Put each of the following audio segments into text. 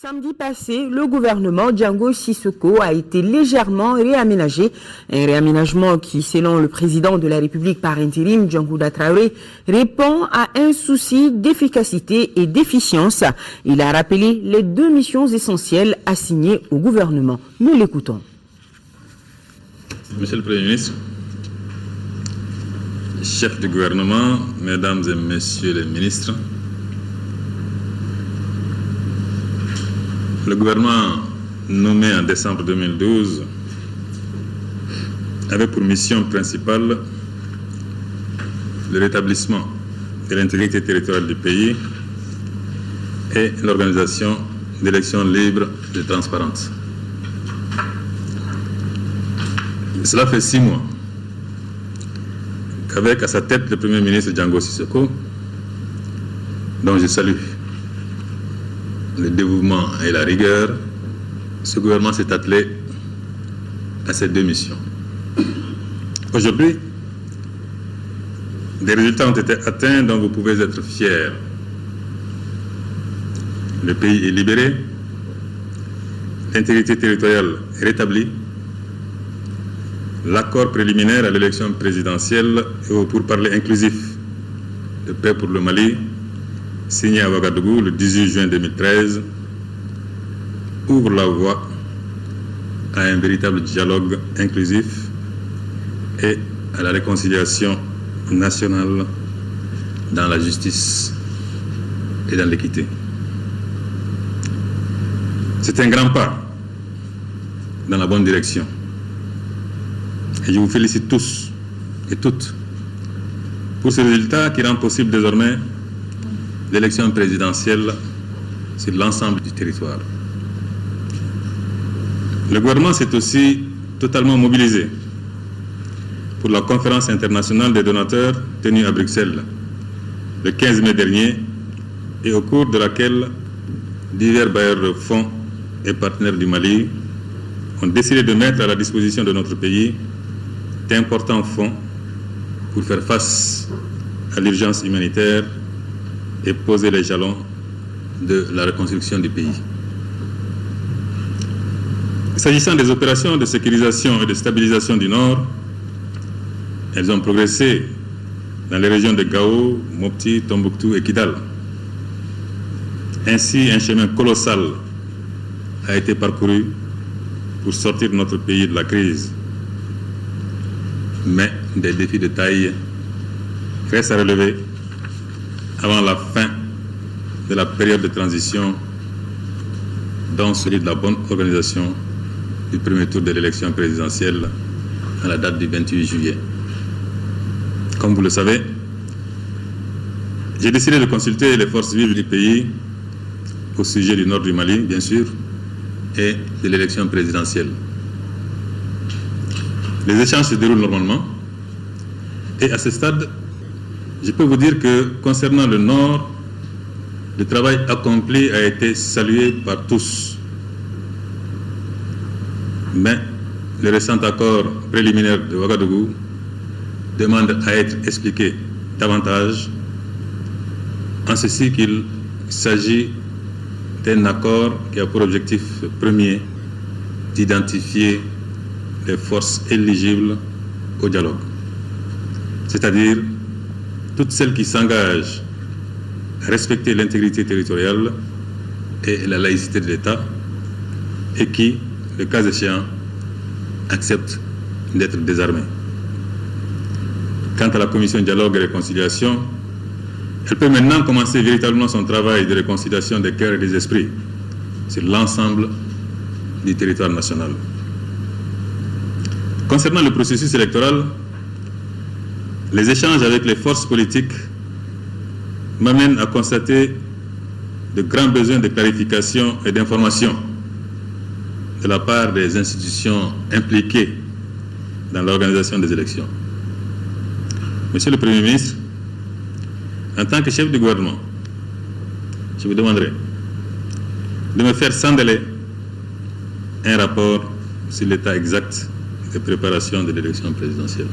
Samedi passé, le gouvernement Django Sissoko a été légèrement réaménagé. Un réaménagement qui, selon le président de la République par intérim, Django Traoré, répond à un souci d'efficacité et d'efficience. Il a rappelé les deux missions essentielles assignées au gouvernement. Nous l'écoutons. Monsieur le Premier ministre, chef du gouvernement, mesdames et messieurs les ministres, le gouvernement nommé en décembre 2012 avait pour mission principale le rétablissement de l'intégrité territoriale du pays et l'organisation d'élections libres et transparentes. Cela fait 6 mois qu'avec à sa tête le Premier ministre Django Sissoko, dont je salue le dévouement et la rigueur, ce gouvernement s'est attelé à ces deux missions. Aujourd'hui, des résultats ont été atteints dont vous pouvez être fiers. Le pays est libéré, l'intégrité territoriale est rétablie, l'accord préliminaire à l'élection présidentielle et au pourparlers inclusif de paix pour le Mali, signé à Ouagadougou le 18 juin 2013, ouvre la voie à un véritable dialogue inclusif et à la réconciliation nationale dans la justice et dans l'équité. C'est un grand pas dans la bonne direction. Et je vous félicite tous et toutes pour ce résultat qui rend possible désormais l'élection présidentielle sur l'ensemble du territoire. Le gouvernement s'est aussi totalement mobilisé pour la conférence internationale des donateurs tenue à Bruxelles le 15 mai dernier et au cours de laquelle divers bailleurs de fonds et partenaires du Mali ont décidé de mettre à la disposition de notre pays d'importants fonds pour faire face à l'urgence humanitaire et poser les jalons de la reconstruction du pays. S'agissant des opérations de sécurisation et de stabilisation du Nord, elles ont progressé dans les régions de Gao, Mopti, Tombouctou et Kidal. Ainsi, un chemin colossal a été parcouru pour sortir notre pays de la crise. Mais des défis de taille restent à relever avant la fin de la période de transition, dont celui de la bonne organisation du premier tour de l'élection présidentielle à la date du 28 juillet. Comme vous le savez, j'ai décidé de consulter les forces vives du pays au sujet du nord du Mali, bien sûr, et de l'élection présidentielle. Les échanges se déroulent normalement et à ce stade, je peux vous dire que concernant le Nord, le travail accompli a été salué par tous. Mais le récent accord préliminaire de Ouagadougou demande à être expliqué davantage, en ceci qu'il s'agit d'un accord qui a pour objectif premier d'identifier les forces éligibles au dialogue, c'est-à-dire toutes celles qui s'engagent à respecter l'intégrité territoriale et la laïcité de l'État et qui, le cas échéant, acceptent d'être désarmées. Quant à la commission dialogue et réconciliation, elle peut maintenant commencer véritablement son travail de réconciliation des cœurs et des esprits sur l'ensemble du territoire national. Concernant le processus électoral, les échanges avec les forces politiques m'amènent à constater de grands besoins de clarification et d'information de la part des institutions impliquées dans l'organisation des élections. Monsieur le Premier ministre, en tant que chef du gouvernement, je vous demanderai de me faire sans délai un rapport sur l'état exact des préparations de l'élection présidentielle.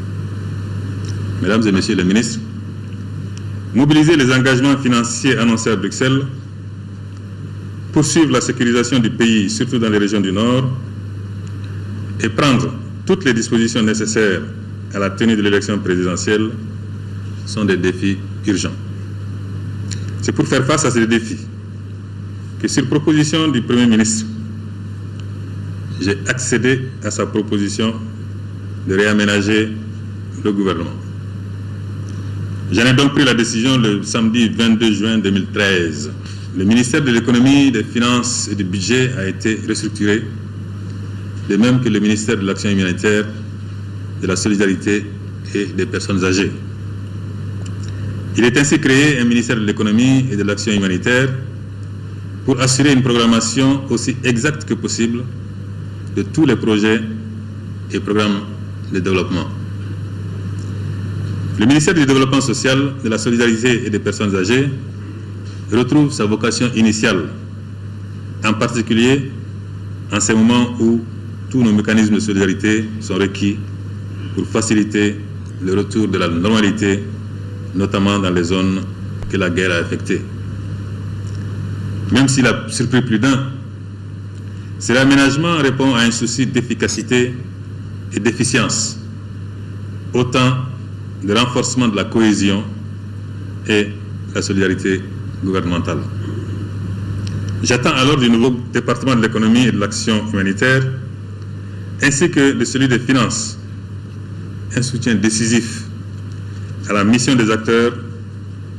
Mesdames et Messieurs les ministres, mobiliser les engagements financiers annoncés à Bruxelles poursuivre la sécurisation du pays, surtout dans les régions du Nord, et prendre toutes les dispositions nécessaires à la tenue de l'élection présidentielle sont des défis urgents. C'est pour faire face à ces défis que, sur proposition du Premier ministre, j'ai accédé à sa proposition de réaménager le gouvernement. J'en ai donc pris la décision le samedi 22 juin 2013. Le ministère de l'économie, des finances et du budget a été restructuré, de même que le ministère de l'action humanitaire, de la solidarité et des personnes âgées. Il est ainsi créé un ministère de l'économie et de l'action humanitaire pour assurer une programmation aussi exacte que possible de tous les projets et programmes de développement. Le ministère du Développement social, de la solidarité et des personnes âgées retrouve sa vocation initiale, en particulier en ces moments où tous nos mécanismes de solidarité sont requis pour faciliter le retour de la normalité, notamment dans les zones que la guerre a affectées. Même s'il a surpris plus d'un, cet aménagement répond à un souci d'efficacité et d'efficience, autant de renforcement de la cohésion et la solidarité gouvernementale. J'attends alors du nouveau département de l'économie et de l'action humanitaire, ainsi que de celui des finances, un soutien décisif à la mission des acteurs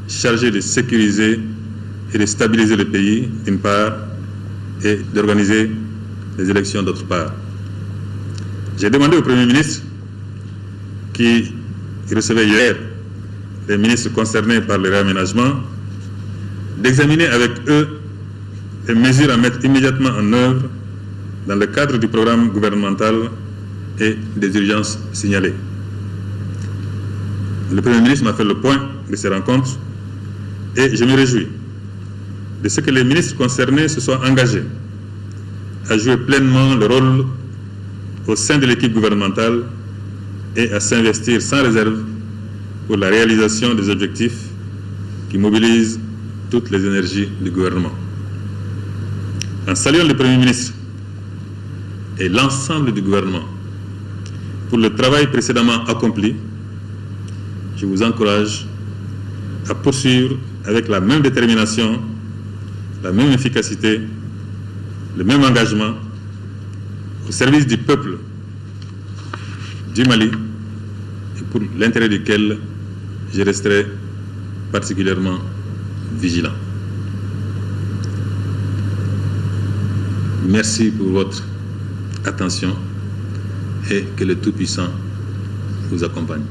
chargés de sécuriser et de stabiliser le pays, d'une part, et d'organiser les élections, d'autre part. J'ai demandé au Premier ministre, qui recevait hier les ministres concernés par le réaménagement, d'examiner avec eux les mesures à mettre immédiatement en œuvre dans le cadre du programme gouvernemental et des urgences signalées. Le Premier ministre m'a fait le point de ces rencontres et je me réjouis de ce que les ministres concernés se soient engagés à jouer pleinement le rôle au sein de l'équipe gouvernementale et à s'investir sans réserve pour la réalisation des objectifs qui mobilisent toutes les énergies du gouvernement. En saluant le Premier ministre et l'ensemble du gouvernement pour le travail précédemment accompli, je vous encourage à poursuivre avec la même détermination, la même efficacité, le même engagement au service du peuple du Mali et pour l'intérêt duquel je resterai particulièrement vigilant. Merci pour votre attention et que le Tout-Puissant vous accompagne.